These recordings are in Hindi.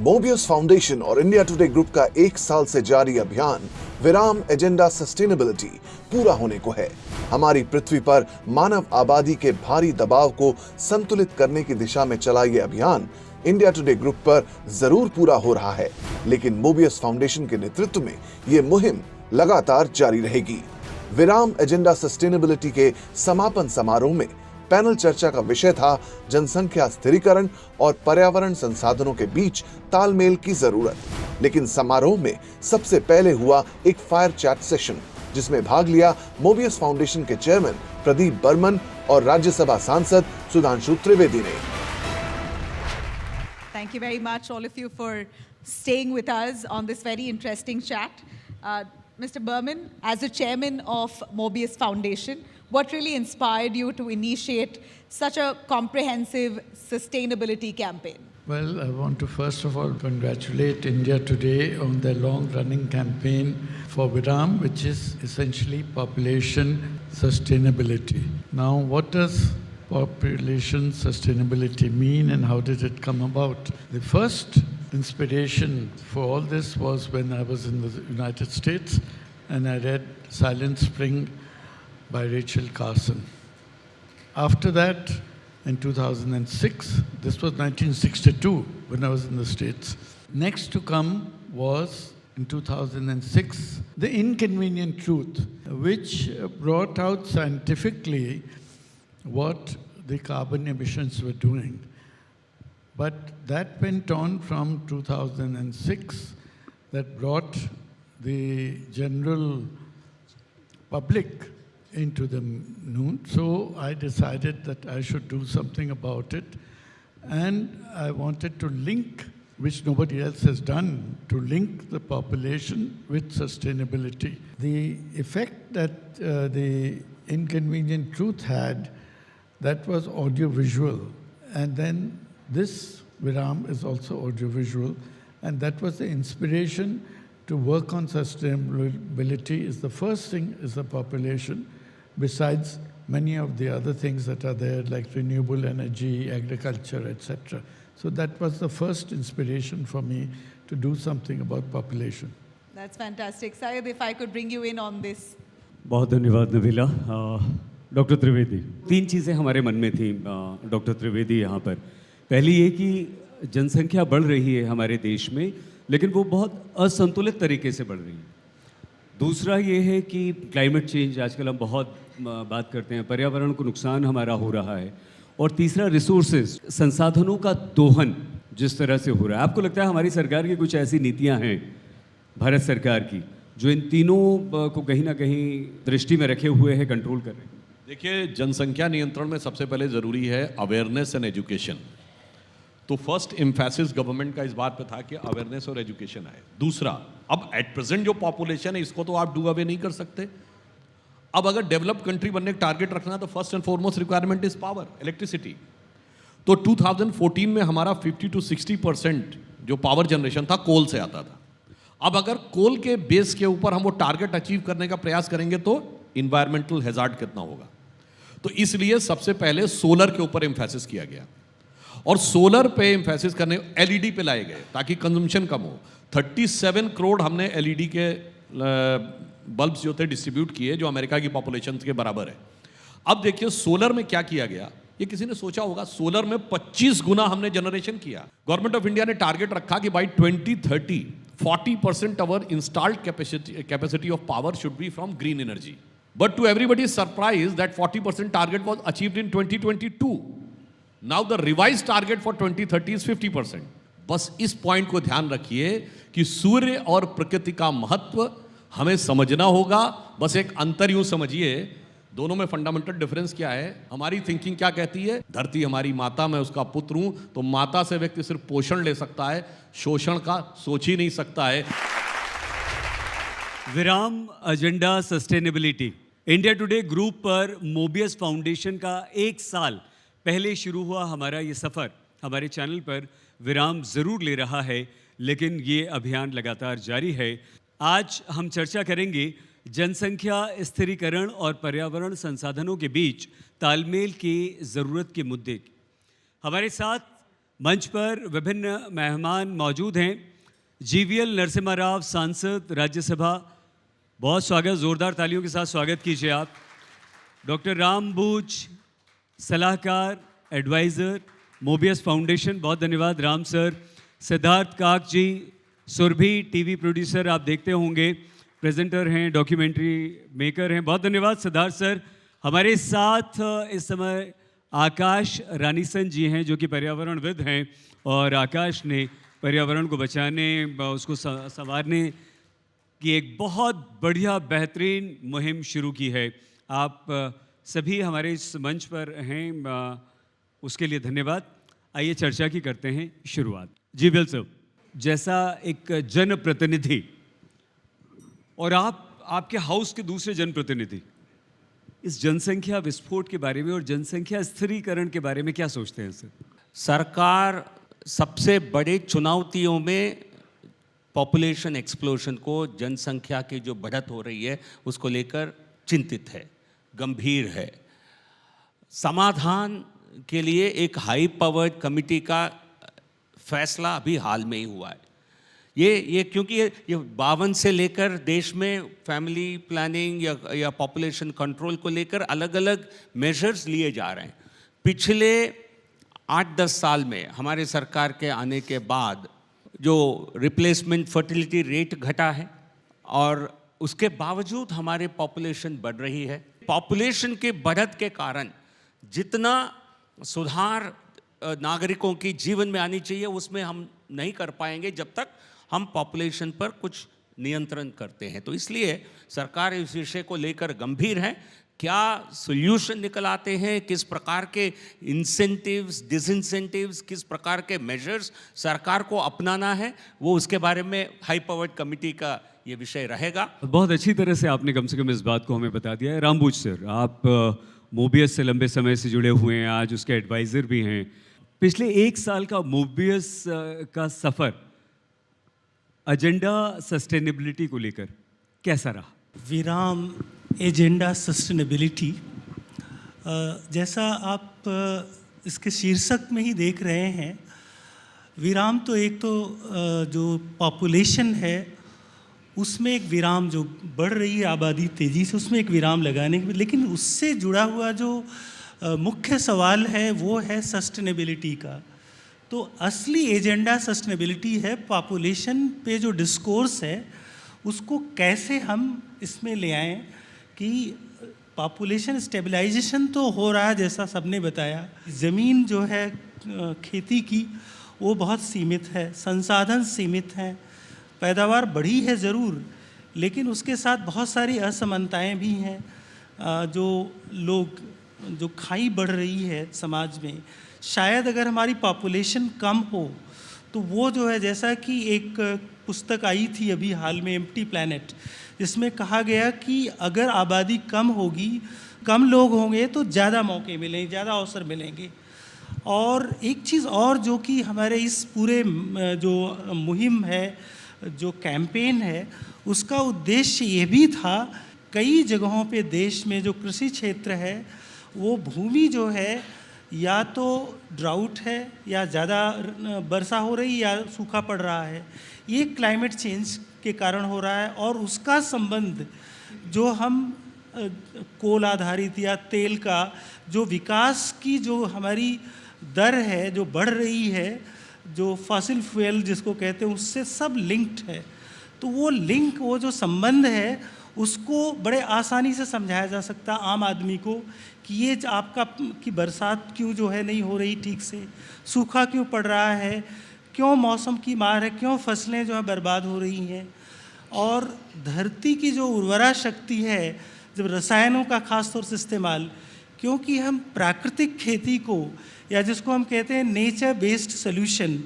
मोबियस फाउंडेशन और इंडिया टुडे ग्रुप का 1 साल से जारी अभियान विराम एजेंडा सस्टेनेबिलिटी पूरा होने को है। हमारी पृथ्वी पर मानव आबादी के भारी दबाव को संतुलित करने की दिशा में चला ये अभियान इंडिया टुडे ग्रुप पर जरूर पूरा हो रहा है, लेकिन मोबियस फाउंडेशन के नेतृत्व में ये मुहिम लगातार जारी रहेगी। विराम एजेंडा सस्टेनेबिलिटी के समापन समारोह में पैनल चर्चा का विषय था जनसंख्या स्थिरीकरण और पर्यावरण संसाधनों के बीच तालमेल की जरूरत। लेकिन समारोह में सबसे पहले हुआ एक फायर चैट सेशन, जिसमें भाग लिया मोबियस फाउंडेशन के चेयरमैन प्रदीप बर्मन और राज्यसभा सांसद सुधांशु त्रिवेदी ने। Thank you very much, all of you, for staying with us on this very interesting chat. Mr. Berman, as the chairman of Mobius Foundation, what really inspired you to initiate such a comprehensive sustainability campaign? Well, I want to first of all congratulate India Today on their long-running campaign for Viram, which is essentially population sustainability. Now, what does population sustainability mean and how did it come about? The first inspiration for all this was when I was in the United States and I read Silent Spring by Rachel Carson. After that, in 2006, this was 1962 when I was in the States. Next to come was, in 2006, The Inconvenient Truth, which brought out scientifically what the carbon emissions were doing. But that went on from 2006, that brought the general public into the noon. So I decided that I should do something about it. And I wanted to link, which nobody else has done, to link the population with sustainability. The effect that the Inconvenient Truth had, that was audiovisual. And then this Viram is also audiovisual. And that was the inspiration to work on sustainability. Is the first thing is the population, besides many of the other things that are there, like renewable energy, agriculture, etc. So that was the first inspiration for me to do something about population. That's fantastic. Syed, if I could bring you in on this. बहुत धन्यवाद नबीला। डॉक्टर त्रिवेदी, 3 चीज़ें हमारे मन में थी डॉक्टर त्रिवेदी यहाँ पर। पहली ये कि जनसंख्या बढ़ रही है हमारे देश में, लेकिन वो बहुत असंतुलित तरीके से बढ़ रही है। दूसरा ये है कि क्लाइमेट चेंज, आजकल हम बहुत बात करते हैं, पर्यावरण को नुकसान हमारा हो रहा है। और तीसरा रिसोर्सेज, संसाधनों का दोहन जिस तरह से हो रहा है। आपको लगता है हमारी सरकार की कुछ ऐसी नीतियां हैं, भारत सरकार की, जो इन तीनों को कहीं ना कहीं दृष्टि में रखे हुए हैं, कंट्रोल कर रहे हैं? देखिए, जनसंख्या नियंत्रण में सबसे पहले ज़रूरी है अवेयरनेस एंड एजुकेशन। तो फर्स्ट एम्फेसिस गवर्नमेंट का इस बात पे था कि अवेयरनेस और एजुकेशन आए। दूसरा, अब एट प्रेजेंट जो पॉपुलेशन है, इसको तो आप डू अवे नहीं कर सकते। अब अगर डेवलप कंट्री बनने का टारगेट रखना, तो first and foremost requirement is power, electricity. तो 2014 में हमारा 50 to 60% जो पावर जनरेशन था कोल से आता था। अब अगर कोल के बेस के ऊपर हम वो टारगेट अचीव करने का प्रयास करेंगे तो इन्वायरमेंटल हैजार्ड कितना होगा। तो इसलिए सबसे पहले सोलर के ऊपर एम्फेसिस किया गया और सोलर पे एम्फेसिस करने एलईडी पे लाए गए ताकि कंजम्पशन कम हो। 37 करोड़ हमने एलईडी के बल्ब्स जो थे डिस्ट्रीब्यूट किए, जो अमेरिका की पॉपुलेशन के बराबर है। अब देखिए सोलर में क्या किया गया, ये किसी ने सोचा होगा? सोलर में 25 गुना हमने जनरेशन किया। गवर्नमेंट ऑफ इंडिया ने टारगेट रखा कि by 2030 40% our installed capacity of power should be from green energy. But to everybody's surprise that 40% target was achieved in 2022। Now the revise target for 2030 is 50%। बस इस पॉइंट को ध्यान रखिए कि सूर्य और प्रकृति का महत्व हमें समझना होगा। बस एक अंतर यूं समझिए, दोनों में फंडामेंटल डिफरेंस क्या है? हमारी थिंकिंग क्या कहती है? धरती हमारी माता, मैं उसका पुत्र हूं। तो माता से व्यक्ति सिर्फ पोषण ले सकता है, शोषण का सोच ही नहीं सकता है। विराम agenda sustainability, India today group पर मोबियस फाउंडेशन का 1 साल पहले शुरू हुआ हमारा ये सफ़र हमारे चैनल पर विराम ज़रूर ले रहा है, लेकिन ये अभियान लगातार जारी है। आज हम चर्चा करेंगे जनसंख्या स्थिरीकरण और पर्यावरण संसाधनों के बीच तालमेल की ज़रूरत के मुद्दे की। हमारे साथ मंच पर विभिन्न मेहमान मौजूद हैं। जीवीएल नरसिम्हा राव, सांसद राज्यसभा, बहुत स्वागत, जोरदार तालियों के साथ स्वागत कीजिए आप। डॉक्टर राम बूच, सलाहकार, एडवाइज़र, मोबियस फाउंडेशन, बहुत धन्यवाद राम सर। सिद्धार्थ काक जी, सुरभि टीवी प्रोड्यूसर, आप देखते होंगे, प्रेजेंटर हैं, डॉक्यूमेंट्री मेकर हैं, बहुत धन्यवाद सिद्धार्थ सर। हमारे साथ इस समय आकाश रानीसन जी हैं, जो कि पर्यावरणविद हैं, और आकाश ने पर्यावरण को बचाने, उसको संवारने की एक बहुत बढ़िया बेहतरीन मुहिम शुरू की है। आप सभी हमारे इस मंच पर हैं, उसके लिए धन्यवाद। आइए चर्चा की करते हैं शुरुआत। जी बिल साहब, जैसा एक जनप्रतिनिधि और आपके हाउस के दूसरे जनप्रतिनिधि, इस जनसंख्या विस्फोट के बारे में और जनसंख्या स्थिरीकरण के बारे में क्या सोचते हैं सर? सरकार सबसे बड़े चुनौतियों में पॉपुलेशन एक्सप्लोजन को, जनसंख्या की जो बढ़त हो रही है उसको लेकर चिंतित है, गंभीर है। समाधान के लिए एक हाई पावर्ड कमिटी का फैसला अभी हाल में ही हुआ है। ये क्योंकि ये 52 से लेकर देश में फैमिली प्लानिंग या पॉपुलेशन कंट्रोल को लेकर अलग अलग मेजर्स लिए जा रहे हैं। पिछले 8-10 साल में हमारे सरकार के आने के बाद जो रिप्लेसमेंट फर्टिलिटी रेट घटा है, और उसके बावजूद हमारे पॉपुलेशन बढ़ रही है। पॉपुलेशन के बढ़त के कारण जितना सुधार नागरिकों की जीवन में आनी चाहिए उसमें हम नहीं कर पाएंगे जब तक हम पॉपुलेशन पर कुछ नियंत्रण करते हैं। तो इसलिए सरकार इस विषय को लेकर गंभीर है। क्या सॉल्यूशन निकल आते हैं, किस प्रकार के इंसेंटिव्स, डिसइंसेंटिव्स, किस प्रकार के मेजर्स सरकार को अपनाना है, वो उसके बारे में हाई पावर्ड कमिटी का ये विषय रहेगा। बहुत अच्छी तरह से आपने कम से कम इस बात को हमें बता दिया है। रामबूज सर, आप मोबियस से लंबे समय से जुड़े हुए हैं, आज उसके एडवाइज़र भी हैं। पिछले 1 साल का मोबियस का सफ़र एजेंडा सस्टेनेबिलिटी को लेकर कैसा रहा? विराम एजेंडा सस्टेनेबिलिटी, जैसा आप इसके शीर्षक में ही देख रहे हैं, विराम तो एक तो जो पॉपुलेशन है उसमें एक विराम, जो बढ़ रही है आबादी तेज़ी से, उसमें एक विराम लगाने की, लेकिन उससे जुड़ा हुआ जो मुख्य सवाल है वो है सस्टेनेबिलिटी का। तो असली एजेंडा सस्टेनेबिलिटी है। पॉपुलेशन पे जो डिस्कोर्स है उसको कैसे हम इसमें ले आएँ कि पॉपुलेशन स्टेबलाइजेशन तो हो रहा है, जैसा सबने बताया। ज़मीन जो है खेती की वो बहुत सीमित है, संसाधन सीमित हैं, पैदावार बढ़ी है ज़रूर, लेकिन उसके साथ बहुत सारी असमानताएं भी हैं। जो खाई बढ़ रही है समाज में, शायद अगर हमारी पॉपुलेशन कम हो तो वो जो है, जैसा कि एक पुस्तक आई थी अभी हाल में, एम्प्टी प्लैनेट, जिसमें कहा गया कि अगर आबादी कम होगी, कम लोग होंगे तो ज़्यादा मौके मिलेंगे, ज़्यादा अवसर मिलेंगे। और एक चीज़ और जो कि हमारे इस पूरे जो मुहिम है, जो कैंपेन है, उसका उद्देश्य ये भी था, कई जगहों पे देश में जो कृषि क्षेत्र है वो भूमि जो है या तो ड्राउट है या ज़्यादा वर्षा हो रही या सूखा पड़ रहा है, ये क्लाइमेट चेंज के कारण हो रहा है। और उसका संबंध जो हम कोल आधारित या तेल का जो विकास की जो हमारी दर है, जो बढ़ रही है, जो फॉसिल फ्यूल जिसको कहते हैं, उससे सब लिंक्ड है। तो वो लिंक, वो जो संबंध है, उसको बड़े आसानी से समझाया जा सकता आम आदमी को कि ये आपका कि बरसात क्यों जो है नहीं हो रही ठीक से, सूखा क्यों पड़ रहा है, क्यों मौसम की मार है, क्यों फसलें जो है बर्बाद हो रही हैं। और धरती की जो उर्वरा शक्ति है, जब रसायनों का खास तौर से इस्तेमाल, क्योंकि हम प्राकृतिक खेती को, या जिसको हम कहते हैं नेचर बेस्ड सोल्यूशन,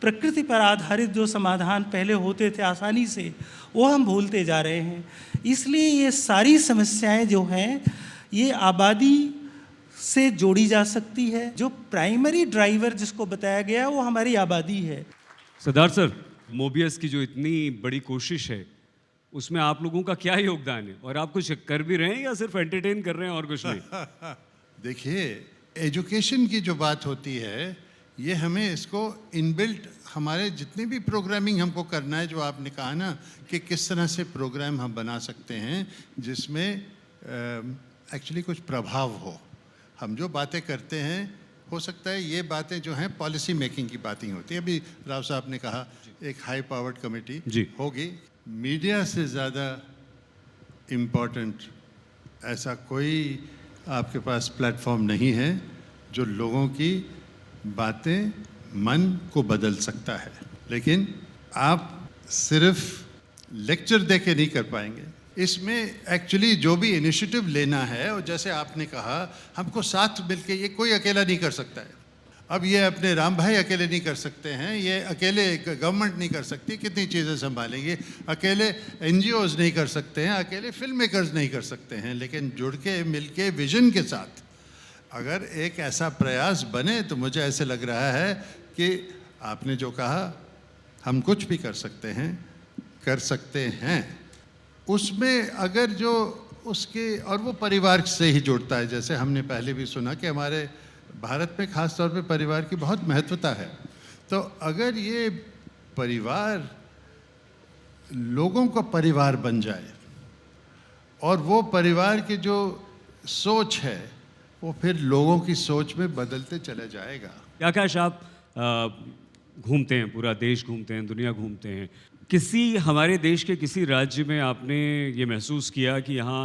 प्रकृति पर आधारित जो समाधान पहले होते थे आसानी से, वो हम भूलते जा रहे हैं। इसलिए ये सारी समस्याएं जो हैं ये आबादी से जोड़ी जा सकती है। जो प्राइमरी ड्राइवर जिसको बताया गया वो हमारी आबादी है। सिद्धार्थ सर, मोबियस की जो इतनी बड़ी कोशिश है उसमें आप लोगों का क्या योगदान है, और आप कुछ कर भी रहे हैं या सिर्फ एंटरटेन कर रहे हैं और कुछ नहीं? देखिए, एजुकेशन की जो बात होती है ये हमें इसको इनबिल्ट हमारे जितने भी प्रोग्रामिंग हमको करना है, जो आपने कहा ना कि किस तरह से प्रोग्राम हम बना सकते हैं जिसमें एक्चुअली कुछ प्रभाव हो। हम जो बातें करते हैं, हो सकता है ये बातें जो हैं पॉलिसी मेकिंग की बातें होती हैं। अभी राव साहब ने कहा एक हाई पावर्ड कमेटी होगी। मीडिया से ज़्यादा इम्पोर्टेंट ऐसा कोई आपके पास प्लेटफॉर्म नहीं है जो लोगों की बातें मन को बदल सकता है। लेकिन आप सिर्फ लेक्चर दे के नहीं कर पाएंगे। इसमें एक्चुअली जो भी इनिशिएटिव लेना है, और जैसे आपने कहा हमको साथ मिलके, ये कोई अकेला नहीं कर सकता है। अब ये अपने राम भाई अकेले नहीं कर सकते हैं, ये अकेले गवर्नमेंट नहीं कर सकती, कितनी चीज़ें संभालेंगे, अकेले NGOs नहीं कर सकते हैं, अकेले फिल्म मेकर्स नहीं कर सकते हैं। लेकिन जुड़ के मिल के विजन के साथ अगर एक ऐसा प्रयास बने तो मुझे ऐसे लग रहा है कि आपने जो कहा हम कुछ भी कर सकते हैं। उसमें अगर जो उसके, और वो परिवार से ही जुड़ता है। जैसे हमने पहले भी सुना कि हमारे भारत में ख़ास तौर पे परिवार की बहुत महत्वता है। तो अगर ये परिवार लोगों का परिवार बन जाए और वो परिवार की जो सोच है वो फिर लोगों की सोच में बदलते चला जाएगा। क्या आकाश, आप घूमते हैं, पूरा देश घूमते हैं, दुनिया घूमते हैं, किसी हमारे देश के किसी राज्य में आपने ये महसूस किया कि यहाँ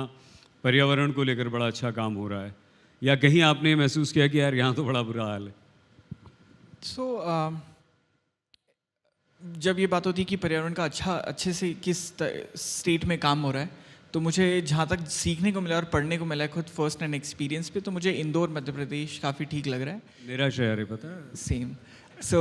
पर्यावरण को लेकर बड़ा अच्छा काम हो रहा है, या कहीं आपने महसूस किया कि यार यहाँ तो बड़ा बुरा हाल है? जब ये बात होती है कि पर्यावरण का अच्छे से किस स्टेट में काम हो रहा है, तो मुझे जहाँ तक सीखने को मिला और पढ़ने को मिला है खुद फर्स्ट हैंड एक्सपीरियंस पे, तो मुझे इंदौर मध्य प्रदेश काफ़ी ठीक लग रहा है। मेरा शहर है, पता है। सेम।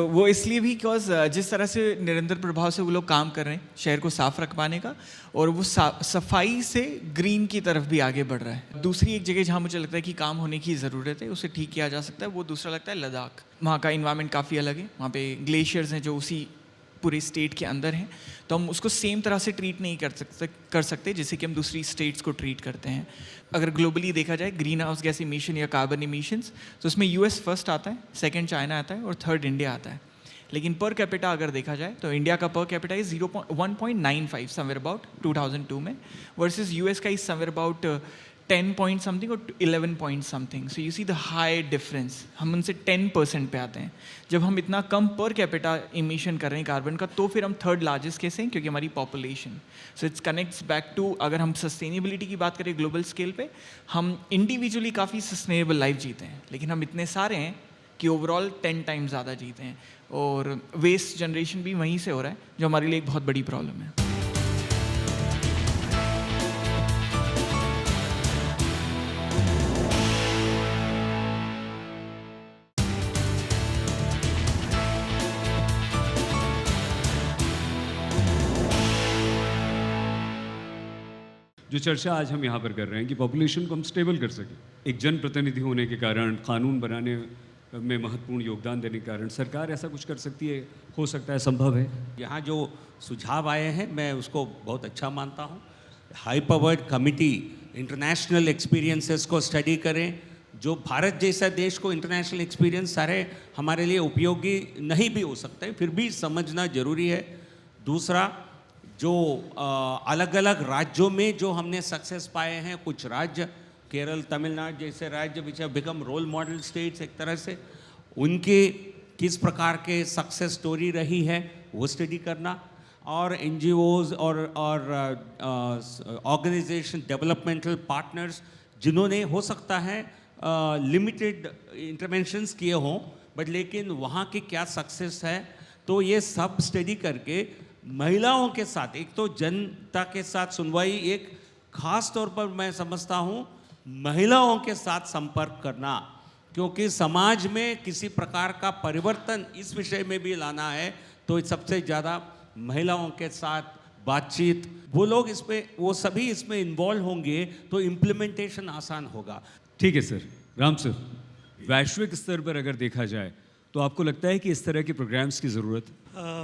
वो इसलिए भी बिकॉज जिस तरह से निरंतर प्रभाव से वो लोग काम कर रहे हैं शहर को साफ रख पाने का, और वो सफाई से ग्रीन की तरफ भी आगे बढ़ रहा है। दूसरी एक जगह जहाँ मुझे लगता है कि काम होने की ज़रूरत है, उसे ठीक किया जा सकता है, वो दूसरा लगता है लद्दाख। वहाँ का इन्वायरमेंट काफ़ी अलग है, वहाँ पे ग्लेशियर्स हैं जो उसी पूरे स्टेट के अंदर हैं, तो हम उसको सेम तरह से ट्रीट नहीं कर सकते जैसे कि हम दूसरी स्टेट्स को ट्रीट करते हैं। अगर ग्लोबली देखा जाए ग्रीन हाउस गैस इमिशन या कार्बन इमिशंस, तो उसमें US फर्स्ट आता है, सेकंड चाइना आता है और थर्ड इंडिया आता है। लेकिन पर कैपिटा अगर देखा जाए तो इंडिया का per capita is 1.95 somewhere about 2002 में, वर्सेस US का is somewhere about 10 point something और 11 point something. So you see the high difference. हम उनसे 10% पे आते हैं। जब हम इतना कम पर कैपिटा इमिशन कर रहे हैं कार्बन का, तो फिर हम थर्ड लार्जेस्ट कैसे हैं, क्योंकि हमारी population. So it's connects back to, अगर हम सस्टेनेबिलिटी की बात करें ग्लोबल स्केल पे, हम इंडिविजुअली काफ़ी सस्टेनेबल लाइफ जीते हैं, लेकिन हम इतने सारे हैं कि ओवरऑल 10 टाइम्स ज़्यादा जीते हैं, और वेस्ट जनरेशन भी वहीं से हो रहा है, जो हमारे लिए एक बहुत बड़ी प्रॉब्लम है। जो चर्चा आज हम यहाँ पर कर रहे हैं कि पॉपुलेशन को हम स्टेबल कर सकें, एक जनप्रतिनिधि होने के कारण, कानून बनाने में महत्वपूर्ण योगदान देने के कारण सरकार ऐसा कुछ कर सकती है, हो सकता है, संभव है। यहाँ जो सुझाव आए हैं मैं उसको बहुत अच्छा मानता हूँ। High powered committee international experiences को स्टडी करें। जो भारत जैसा देश को इंटरनेशनल एक्सपीरियंस सारे हमारे लिए उपयोगी नहीं भी हो सकते, फिर भी समझना जरूरी है। दूसरा, जो अलग अलग राज्यों में जो हमने सक्सेस पाए हैं, कुछ राज्य केरल, तमिलनाडु जैसे राज्य which have become role model states, एक तरह से उनके किस प्रकार के सक्सेस स्टोरी रही है वो स्टडी करना, और NGOs और ऑर्गेनाइजेशन, डेवलपमेंटल पार्टनर्स जिन्होंने हो सकता है लिमिटेड इंटरवेंशंस किए हों, बट लेकिन वहाँ की क्या सक्सेस है, तो ये सब स्टडी करके महिलाओं के साथ, एक तो जनता के साथ सुनवाई, एक खास तौर पर मैं समझता हूँ महिलाओं के साथ संपर्क करना, क्योंकि समाज में किसी प्रकार का परिवर्तन इस विषय में भी लाना है तो सबसे ज़्यादा महिलाओं के साथ बातचीत, वो लोग इसमें, वो सभी इसमें इन्वॉल्व होंगे तो इम्प्लीमेंटेशन आसान होगा। ठीक है सर। राम सर, वैश्विक स्तर पर अगर देखा जाए तो आपको लगता है कि इस तरह के प्रोग्राम्स की ज़रूरत?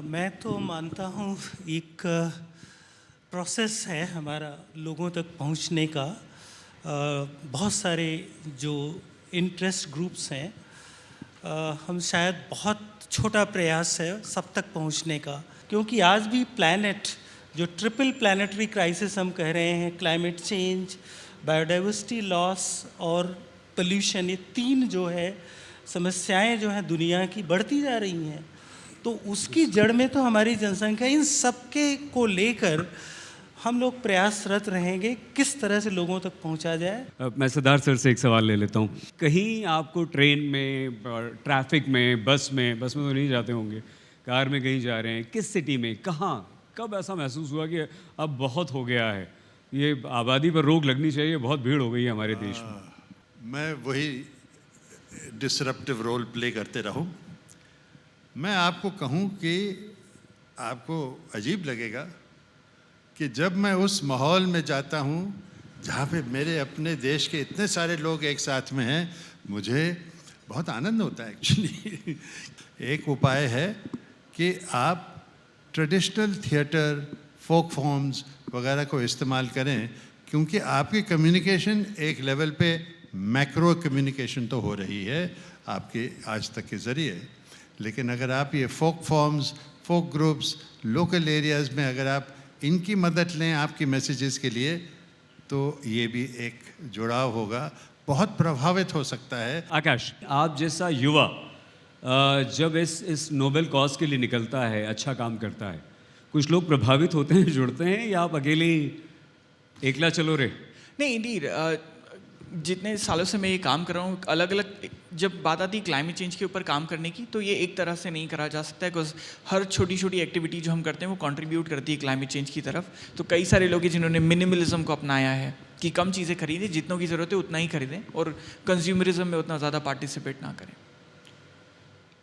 मैं तो मानता हूँ एक प्रोसेस है हमारा लोगों तक पहुँचने का। बहुत सारे जो इंटरेस्ट ग्रुप्स हैं हम शायद बहुत छोटा प्रयास है सब तक पहुंचने का, क्योंकि आज भी प्लैनेट जो ट्रिपल प्लैनेटरी क्राइसिस हम कह रहे हैं, क्लाइमेट चेंज, बायोडाइवर्सिटी लॉस और पोल्यूशन, ये तीन जो है समस्याएं जो हैं दुनिया की बढ़ती जा रही हैं, तो उसकी जड़ में तो हमारी जनसंख्या, इन सब के को लेकर हम लोग प्रयासरत रहेंगे किस तरह से लोगों तक पहुंचा जाए। मैं सिद्धार्थ सर से एक सवाल ले लेता हूँ। कहीं आपको ट्रेन में, ट्रैफिक में, बस में तो नहीं जाते होंगे, कार में कहीं जा रहे हैं, किस सिटी में, कहाँ, कब ऐसा महसूस हुआ कि अब बहुत हो गया है, ये आबादी पर रोक लगनी चाहिए, बहुत भीड़ हो गई है हमारे देश में? मैं वही डिसरप्टिव रोल प्ले करते रहूं। मैं आपको कहूं कि आपको अजीब लगेगा कि जब मैं उस माहौल में जाता हूं जहां पे मेरे अपने देश के इतने सारे लोग एक साथ में हैं, मुझे बहुत आनंद होता है एक्चुअली। एक उपाय है कि आप ट्रेडिशनल थिएटर, फोक फॉर्म्स वगैरह को इस्तेमाल करें, क्योंकि आपकी कम्युनिकेशन एक लेवल पे मैक्रो कम्युनिकेशन तो हो रही है आपके आज तक के ज़रिए, लेकिन अगर आप ये फोक फॉर्म्स, फोक ग्रुप्स, लोकल एरियाज़ में अगर आप इनकी मदद लें आपकी मैसेजेस के लिए, तो ये भी एक जुड़ाव होगा, बहुत प्रभावित हो सकता है। आकाश, आप जैसा युवा जब इस नोबेल कॉज के लिए निकलता है, अच्छा काम करता है, कुछ लोग प्रभावित होते हैं, जुड़ते हैं, या आप अकेले ही एकला चलो रे? नहीं, इंडीड जितने सालों से मैं ये काम कर रहा हूँ, अलग अलग जब बात आती है क्लाइमेट चेंज के ऊपर काम करने की, तो ये एक तरह से नहीं करा जा सकता है, बिकॉज हर छोटी छोटी एक्टिविटी जो हम करते हैं वो कंट्रीब्यूट करती है क्लाइमेट चेंज की तरफ। तो कई सारे लोग हैं जिन्होंने मिनिमलिज्म को अपनाया है कि कम चीज़ें खरीदें, जितनों की ज़रूरत है उतना ही खरीदें, और कंज्यूमरिज्म में उतना ज़्यादा पार्टिसिपेट ना करें।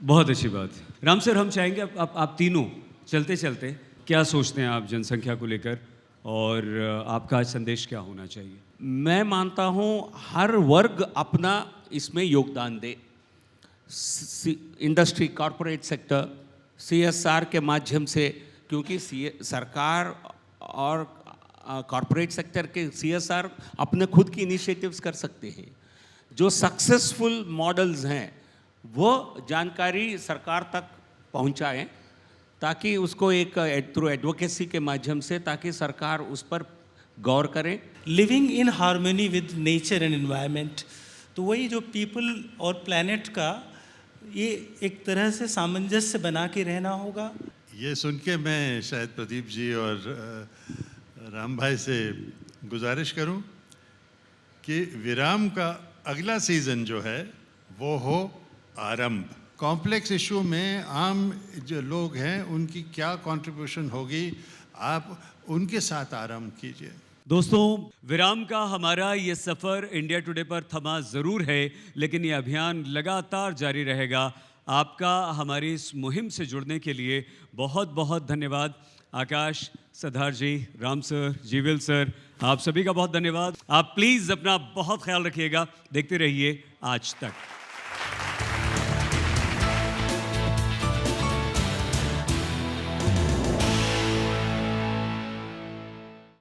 बहुत अच्छी बात है। राम सर, हम चाहेंगे आप तीनों चलते चलते क्या सोचते हैं आप जनसंख्या को लेकर, और आपका संदेश क्या होना चाहिए? मैं मानता हूँ हर वर्ग अपना इसमें योगदान दे। इंडस्ट्री, कॉरपोरेट सेक्टर, CSR के माध्यम से, क्योंकि सरकार और कॉरपोरेट सेक्टर के CSR अपने खुद की इनिशिएटिव्स कर सकते हैं। जो सक्सेसफुल मॉडल्स हैं वो जानकारी सरकार तक पहुंचाएं, ताकि उसको एक थ्रू एडवोकेसी के माध्यम से, ताकि सरकार उस पर गौर करें। Living in harmony with nature and environment, तो वही जो पीपल और प्लैनेट का ये एक तरह से सामंजस्य बना के रहना होगा। ये सुन के मैं शायद प्रदीप जी और राम भाई से गुजारिश करूं कि विराम का अगला सीज़न जो है वो हो आरंभ। कॉम्प्लेक्स इशू में आम जो लोग हैं उनकी क्या कंट्रीब्यूशन होगी, आप उनके साथ आरंभ कीजिए। दोस्तों, विराम का हमारा ये सफ़र इंडिया टुडे पर थमा ज़रूर है, लेकिन ये अभियान लगातार जारी रहेगा। आपका हमारी इस मुहिम से जुड़ने के लिए बहुत बहुत धन्यवाद। आकाश, सिद्धार्थ जी, राम सर, जीविल सर, आप सभी का बहुत धन्यवाद। आप प्लीज़ अपना बहुत ख्याल रखिएगा। देखते रहिए आज तक।